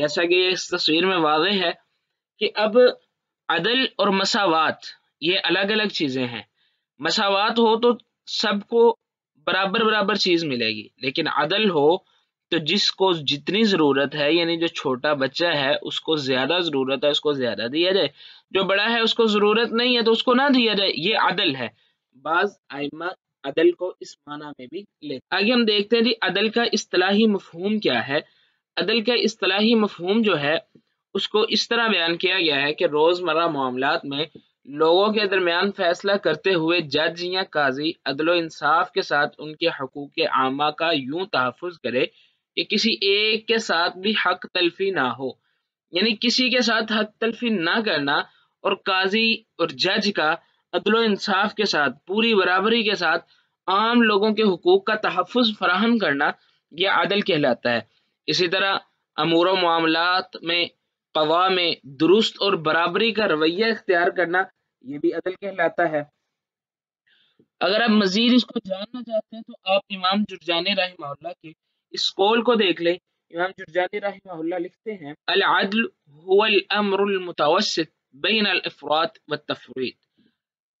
جیسا کہ اس تصویر میں واضح ہے کہ اب عدل اور مساوات یہ الگ الگ چیزیں ہیں۔ مساوات ہو تو سب کو برابر برابر چیز ملے گی، لیکن عدل ہو تو جس کو جتنی ضرورت ہے، یعنی جو چھوٹا بچہ ہے اس کو زیادہ ضرورت ہے اس کو زیادہ دیا جائے، جو بڑا ہے اس کو ضرورت نہیں ہے تو اس کو نہ دیا جائے، یہ عدل ہے۔ بعض ائمہ عدل کو اس معنی میں بھی لیتے۔ آگے ہم دیکھتے ہیں جی عدل کا اصطلاحی مفہوم کیا ہے۔ عدل کا اصطلاحی مفہوم جو ہے اس کو اس طرح بیان کیا گیا ہے کہ روزمرہ معاملات میں لوگوں کے درمیان فیصلہ کرتے ہوئے جج یا قاضی عدل و انصاف کے ساتھ ان کے حقوق عامہ کا یوں تحفظ کرے کہ کسی ایک کے ساتھ بھی حق تلفی نہ ہو، یعنی کسی کے ساتھ حق تلفی نہ کرنا، اور قاضی اور جج کا عدل و انصاف کے ساتھ پوری برابری کے ساتھ عام لوگوں کے حقوق کا تحفظ فراہم کرنا، یہ عدل کہلاتا ہے۔ اسی طرح امور و معاملات میں قضاء میں درست اور برابری کا رویہ اختیار کرنا، یہ بھی عدل کہلاتا ہے۔ اگر آپ مزید اس کو جاننا چاہتے ہیں تو آپ امام جرجانی رحمہ اللہ کے اس قول کو دیکھ لیں۔ امام جرجانی رحمہ اللہ لکھتے ہیں العدل هو الامر المتوسط بین الافراط والتفریط۔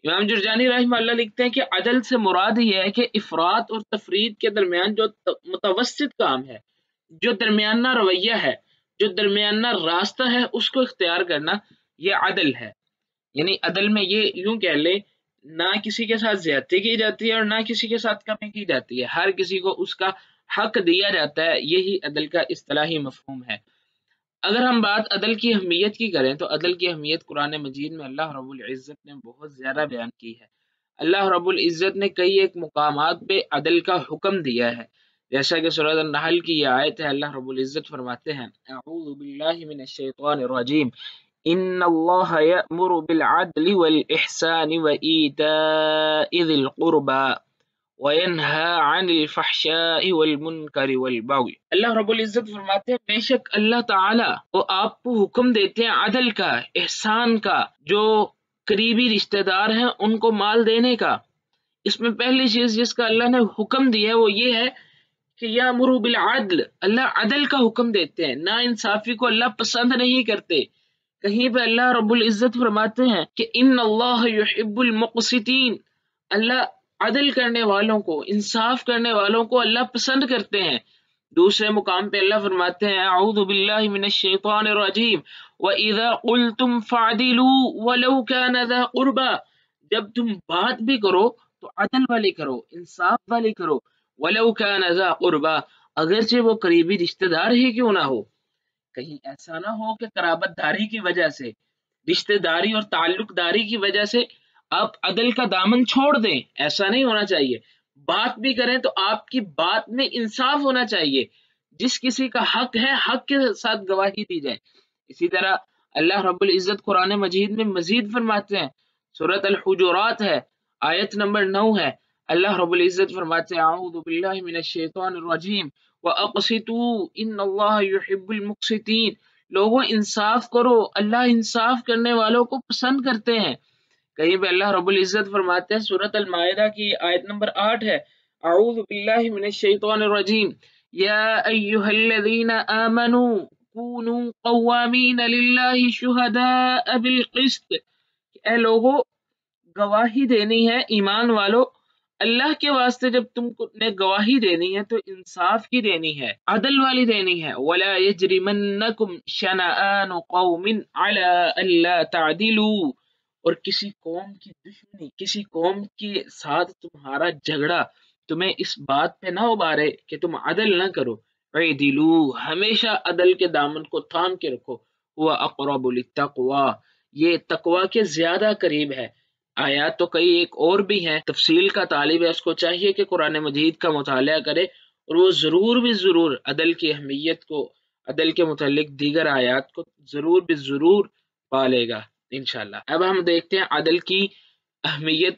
امام جرجانی رحمہ اللہ لکھتے ہیں کہ عدل سے مراد یہ ہے کہ افراط اور تفریط کے درمیان جو متوسط کام ہے، جو درمیانہ رویہ ہے، جو درمیانہ راستہ ہے، اس کو اختیار کرنا، یہ عدل ہے۔ یعنی عدل میں یہ یوں کہہ لیں، نہ کسی کے ساتھ زیادتی کی جاتی ہے اور نہ کسی کے ساتھ کمی کی جاتی ہے، ہر کسی کو اس کا حق دیا جاتا ہے، یہی عدل کا اصطلاحی مفہوم ہے۔ اگر ہم بات عدل کی اہمیت کی کریں تو عدل کی اہمیت قرآن مجید میں اللہ رب العزت نے بہت زیادہ بیان کی ہے۔ اللہ رب العزت نے کئی ایک مقامات پہ عدل کا حکم دیا ہے، جیسا کہ سورۃ النحل کی یہ آیت ہے، اللہ رب العزت فرماتے ہیں اعوذ باللہ من الشیطان الرجیم ان اللہ یأمر بالعدل والاحسان وایتاء ذی القربى وَيَنْهَى عَنِ الْفَحْشَاءِ وَالْمُنْكَرِ وَالْبَغْيِ۔ اللہ رب العزت فرماتے ہیں بے شک اللہ تعالیٰ وہ آپ کو حکم دیتے ہیں عدل کا، احسان کا، جو قریبی رشتہ دار ہیں ان کو مال دینے کا۔ اس میں پہلی چیز جس کا اللہ نے حکم دیا ہے وہ یہ ہے کہ یامر بالعدل، اللہ عدل کا حکم دیتے ہیں، نا انصافی کو اللہ پسند نہیں کرتے۔ کہیں پہ اللہ رب العزت فرماتے ہیں کہ ان اللہ یحب المقسطین، اللہ عدل کرنے والوں کو، انصاف کرنے والوں کو اللہ پسند کرتے ہیں۔ دوسرے مقام پہ اللہ فرماتے ہیں اعوذ باللہ من الشیطان الرجیم وَإِذَا قُلْتُمْ فَعْدِلُوا وَلَوْ كَانَ ذَا قُرْبَى، جب تم بات بھی کرو تو عدل والی کرو، انصاف والی کرو، وَلَوْ كَانَ ذَا قُرْبَى، اگرچہ وہ قریبی رشتہ دار ہی کیوں نہ ہو۔ کہیں ایسا نہ ہو کہ قرابت داری کی وجہ سے، رشتہ داری اور تعلق داری کی وجہ سے آپ عدل کا دامن چھوڑ دیں، ایسا نہیں ہونا چاہیے۔ بات بھی کریں تو آپ کی بات میں انصاف ہونا چاہیے، جس کسی کا حق ہے حق کے ساتھ گواہی دی جائے۔ اسی طرح اللہ رب العزت قرآن مجید میں مزید فرماتے ہیں، سورۃ الحجرات ہے، آیت نمبر 9 ہے، اللہ رب العزت فرماتے ہیں اعوذ باللہ من الشیطان الرجیم وَأَقْسِطُوا إِنَّ اللَّهَ يُحِبُّ الْمُقْسِطِينَ، لوگوں انصاف کرو، اللہ انصاف کرنے والوں کو پسند کرتے ہیں۔ کہیں پہ اللہ رب العزت فرماتے ہیں سورۃ المائدہ کی آیت نمبر 8 ہے اعوذ باللہ من الشیطان الرجیم یا ایہا الذین آمنوا کونوا قوامین للہ شہداء بالقسط، اے لوگو گواہی دینی ہے ایمان والو اللہ کے واسطے، جب تم نے گواہی دینی ہے تو انصاف کی دینی ہے، عدل والی دینی ہے۔ وَلَا يَجْرِمَنَّكُمْ شَنَآنُ قَوْمٍ عَلَىٰ أَلَّا تَعْدِلُوا، اور کسی قوم کی دشمنی، کسی قوم کے ساتھ تمہارا جھگڑا تمہیں اس بات پہ نہ ابارے کہ تم عدل نہ کرو۔ اعدلوا، ہمیشہ عدل کے دامن کو تھام کے رکھو، هو اقرب للتقوی، یہ تقوی کے زیادہ قریب ہے۔ آیات تو کئی ایک اور بھی ہیں، تفصیل کا طالب ہے اس کو چاہیے کہ قرآن مجید کا مطالعہ کرے اور وہ ضرور بھی ضرور عدل کی اہمیت کو، عدل کے متعلق دیگر آیات کو ضرور بھی ضرور پالے گا انشاءاللہ۔ اب ہم دیکھتے ہیں عدل کی اہمیت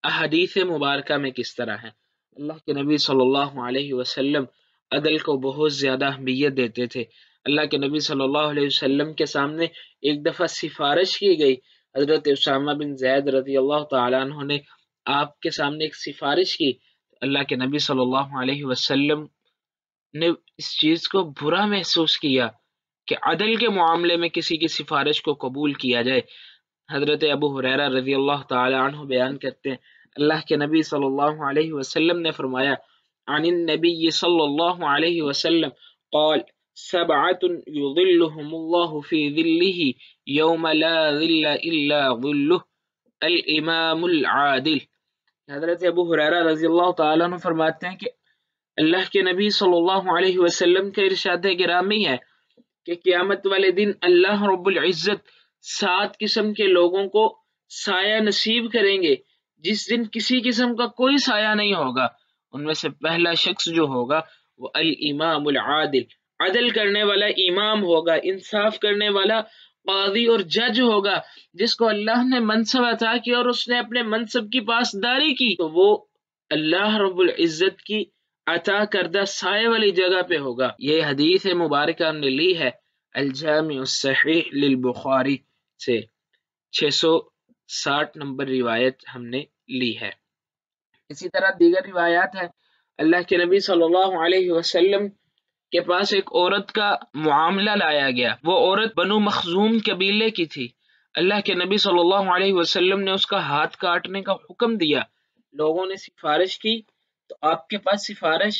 احادیث مبارکہ میں کس طرح ہے۔ اللہ کے نبی صلی اللہ علیہ وسلم عدل کو بہت زیادہ اہمیت دیتے تھے۔ اللہ کے نبی صلی اللہ علیہ وسلم کے سامنے ایک دفعہ سفارش کی گئی، حضرت اسامہ بن زید رضی اللہ تعالیٰ عنہ نے آپ کے سامنے ایک سفارش کی، اللہ کے نبی صلی اللہ علیہ وسلم نے اس چیز کو برا محسوس کیا کہ عدل کے معاملے میں کسی کی سفارش کو قبول کیا جائے۔ حضرت ابو ہریرہ رضی اللہ تعالی عنہ بیان کرتے ہیں اللہ کے نبی صلی اللہ علیہ وسلم نے فرمایا عن النبی صلی اللہ علیہ وسلم قال سبعۃ یظلهم اللہ فی ظلہ یوم لا ظل الا ظلہ الامام العادل۔ حضرت ابو ہریرہ رضی اللہ تعالیٰ عنہ فرماتے ہیں کہ اللہ کے نبی صلی اللہ علیہ وسلم کا ارشاد گرامی ہے کہ قیامت والے دن اللہ رب العزت 7 قسم کے لوگوں کو سایہ نصیب کریں گے جس دن کسی قسم کا کوئی سایہ نہیں ہوگا۔ ان میں سے پہلا شخص جو ہوگا وہ الامام العادل، عدل کرنے والا امام ہوگا، انصاف کرنے والا قاضی اور جج ہوگا، جس کو اللہ نے منصب عطا کیا اور اس نے اپنے منصب کی پاسداری کی تو وہ اللہ رب العزت کی عطا کردہ سائے والی جگہ پہ ہوگا۔ یہ حدیث مبارکہ ہم نے لی ہے الجامع الصحیح للبخاری سے، 660 نمبر روایت ہم نے لی ہے۔ اسی طرح دیگر روایات ہیں۔ اللہ کے نبی صلی اللہ علیہ وسلم کے پاس ایک عورت کا معاملہ لایا گیا، وہ عورت بنو مخزوم قبیلے کی تھی۔ اللہ کے نبی صلی اللہ علیہ وسلم نے اس کا ہاتھ کاٹنے کا حکم دیا، لوگوں نے سفارش کی تو آپ کے پاس سفارش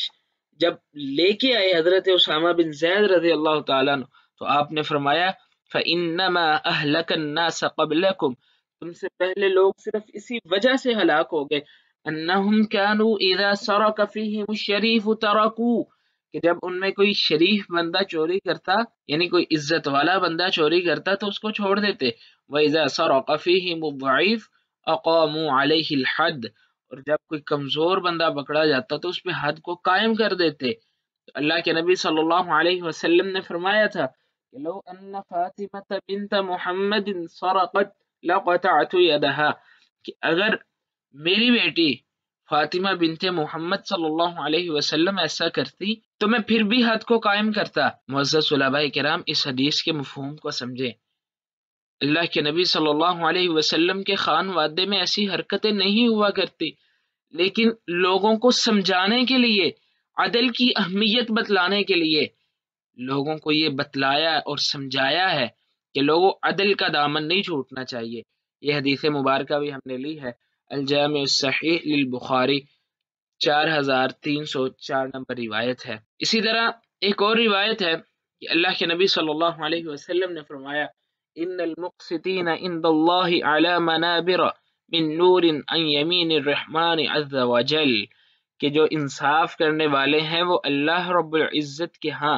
جب لے کے آئے حضرت اسامہ بن زید رضی اللہ تعالیٰ عنہ تو آپ نے فرمایا فَإِنَّمَا أَهْلَكَ النَّاسَ قَبْلَكُمْ، تم سے پہلے لوگ صرف اسی وجہ سے ہلاک ہو گئے انہم کانوا اذا سرق فیہم الشریف ترکوا، کہ جب ان میں کوئی شریف بندہ چوری کرتا یعنی کوئی عزت والا بندہ چوری کرتا تو اس کو چھوڑ دیتے، وَإِذَا سَرَقَ فِيهِمُ الضَّعِيفُ أَقَامُوا عَلَيْهِ الْحَدَّ، اور جب کوئی کمزور بندہ پکڑا جاتا تو اس پہ حد کو قائم کر دیتے۔ تو اللہ کے نبی صلی اللہ علیہ وسلم نے فرمایا تھا کہ لو ان فاطمہ بنت محمد سرقت لقطعت يدها، کہ اگر میری بیٹی فاطمہ بنت محمد صلی اللہ علیہ وسلم ایسا کرتی تو میں پھر بھی حد کو قائم کرتا۔ معزز علماء کرام، اس حدیث کے مفہوم کو سمجھیں۔ اللہ کے نبی صلی اللہ علیہ وسلم کے خانوادے میں ایسی حرکتیں نہیں ہوا کرتی، لیکن لوگوں کو سمجھانے کے لیے، عدل کی اہمیت بتلانے کے لیے لوگوں کو یہ بتلایا اور سمجھایا ہے کہ لوگوں عدل کا دامن نہیں چھوٹنا چاہیے۔ یہ حدیث مبارکہ بھی ہم نے لی ہے الجامع الصحیح للبخاری، 4304 نمبر روایت ہے۔ اسی طرح ایک اور روایت ہے کہ اللہ کے نبی صلی اللہ علیہ وسلم نے فرمایا ان المقسطین عند اللہ علی منابر من نور عن یمین الرحمن عز وجل، کہ جو انصاف کرنے والے ہیں وہ اللہ رب العزت کے ہاں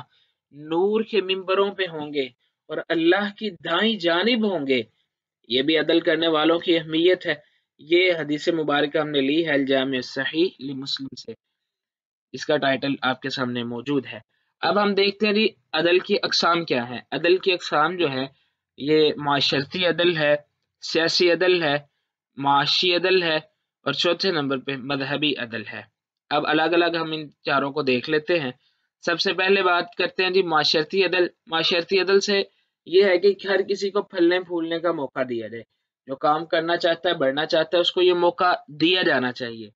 نور کے ممبروں پہ ہوں گے اور اللہ کی دائیں جانب ہوں گے۔ یہ بھی عدل کرنے والوں کی اہمیت ہے۔ یہ حدیث مبارکہ ہم نے لی ہے الجامع الصحیح لمسلم سے، اس کا ٹائٹل آپ کے سامنے موجود ہے۔ اب ہم دیکھتے ہیں عدل کی اقسام کیا ہیں۔ عدل کی اقسام جو ہے یہ معاشرتی عدل ہے، سیاسی عدل ہے، معاشی عدل ہے اور چوتھے نمبر پہ مذہبی عدل ہے۔ اب الگ الگ ہم ان چاروں کو دیکھ لیتے ہیں۔ سب سے پہلے بات کرتے ہیں معاشرتی عدل۔ معاشرتی عدل سے یہ ہے کہ ہر کسی کو پھلنے پھولنے کا موقع دیا جائے، جو کام کرنا چاہتا ہے، بڑھنا چاہتا ہے، اس کو یہ موقع دیا جانا چاہیے۔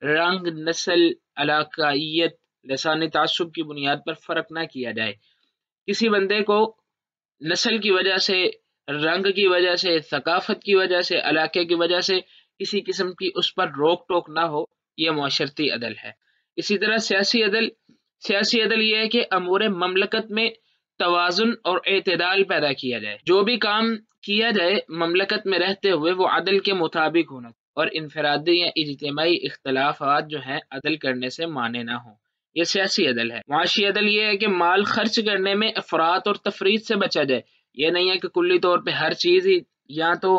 رنگ، نسل، علاقائیت، لسانی تعصب کی بنیاد پر فرق نہ کیا جائے۔ کسی بندے کو نسل کی وجہ سے، رنگ کی وجہ سے، ثقافت کی وجہ سے، علاقے کی وجہ سے کسی قسم کی اس پر روک ٹوک نہ ہو، یہ معاشرتی عدل ہے۔ اسی طرح سیاسی عدل یہ ہے کہ امور مملکت میں توازن اور اعتدال پیدا کیا جائے۔ جو بھی کام کیا جائے مملکت میں رہتے ہوئے وہ عدل کے مطابق ہونا اور انفرادی یا اجتماعی اختلافات جو ہیں عدل کرنے سے مانے نہ ہوں، یہ سیاسی عدل ہے۔ معاشی عدل یہ ہے کہ مال خرچ کرنے میں افراط اور تفریط سے بچا جائے۔ یہ نہیں ہے کہ کلی طور پہ ہر چیز ہی یا تو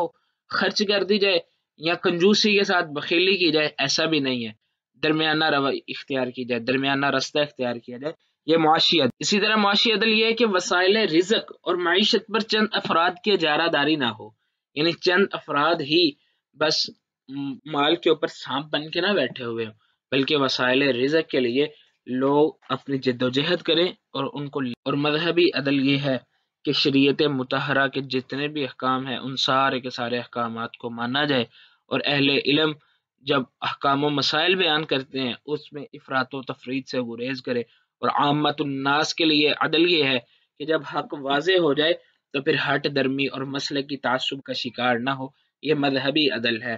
خرچ کر دی جائے یا کنجوسی کے ساتھ بخیلی کی جائے، ایسا بھی نہیں ہے۔ درمیانہ روی اختیار کی جائے، درمیانہ رستہ اختیار کیا جائے، یہ معاشی عدل۔ اسی طرح معاشی عدل یہ ہے کہ وسائل رزق اور معیشت پر چند افراد کی اجارہ داری نہ ہو، یعنی چند افراد ہی بس مال کے اوپر سانپ بن کے نہ بیٹھے ہوئے ہوں، بلکہ وسائل رزق کے لیے لوگ اپنی جد و جہد کریں اور مذہبی عدل یہ ہے کہ شریعت مطہرہ کے جتنے بھی احکام ہیں ان سارے کے سارے احکامات کو مانا جائے، اور اہل علم جب احکام و مسائل بیان کرتے ہیں اس میں افراط و تفریط سے گریز کرے۔ اور عامت الناس کے لیے عدل یہ ہے کہ جب حق واضح ہو جائے تو پھر ہٹ درمی اور مسلک کی تعصب کا شکار نہ ہو، یہ مذہبی عدل ہے۔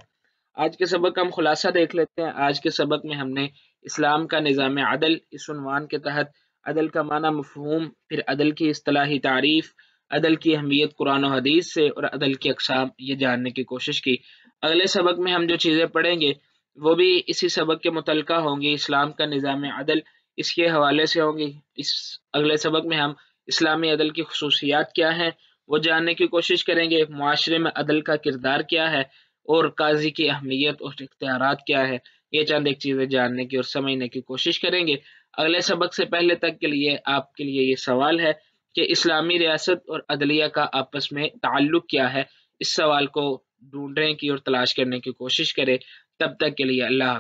آج کے سبق کا ہم خلاصہ دیکھ لیتے ہیں۔ آج کے سبق میں ہم نے اسلام کا نظام عدل اس عنوان کے تحت عدل کا معنی، مفہوم، پھر عدل کی اصطلاحی تعریف، عدل کی اہمیت قرآن و حدیث سے اور عدل کی اقسام یہ جاننے کی کوشش کی۔ اگلے سبق میں ہم جو چیزیں پڑھیں گے وہ بھی اسی سبق کے متعلقہ ہوں گی، اسلام کا نظام عدل اس کے حوالے سے ہوں گی۔ اس اگلے سبق میں ہم اسلامی عدل کی خصوصیات کیا ہیں وہ جاننے کی کوشش کریں گے، معاشرے میں عدل کا کردار کیا ہے اور قاضی کی اہمیت اور اختیارات کیا ہے، یہ چند ایک چیزیں جاننے کی اور سمجھنے کی کوشش کریں گے۔ اگلے سبق سے پہلے تک کے لیے آپ کے لیے یہ سوال ہے کہ اسلامی ریاست اور عدلیہ کا آپس میں تعلق کیا ہے؟ اس سوال کو ڈھونڈنے کی اور تلاش کرنے کی کوشش کریں۔ تب تک کے لیے اللہ حافظ۔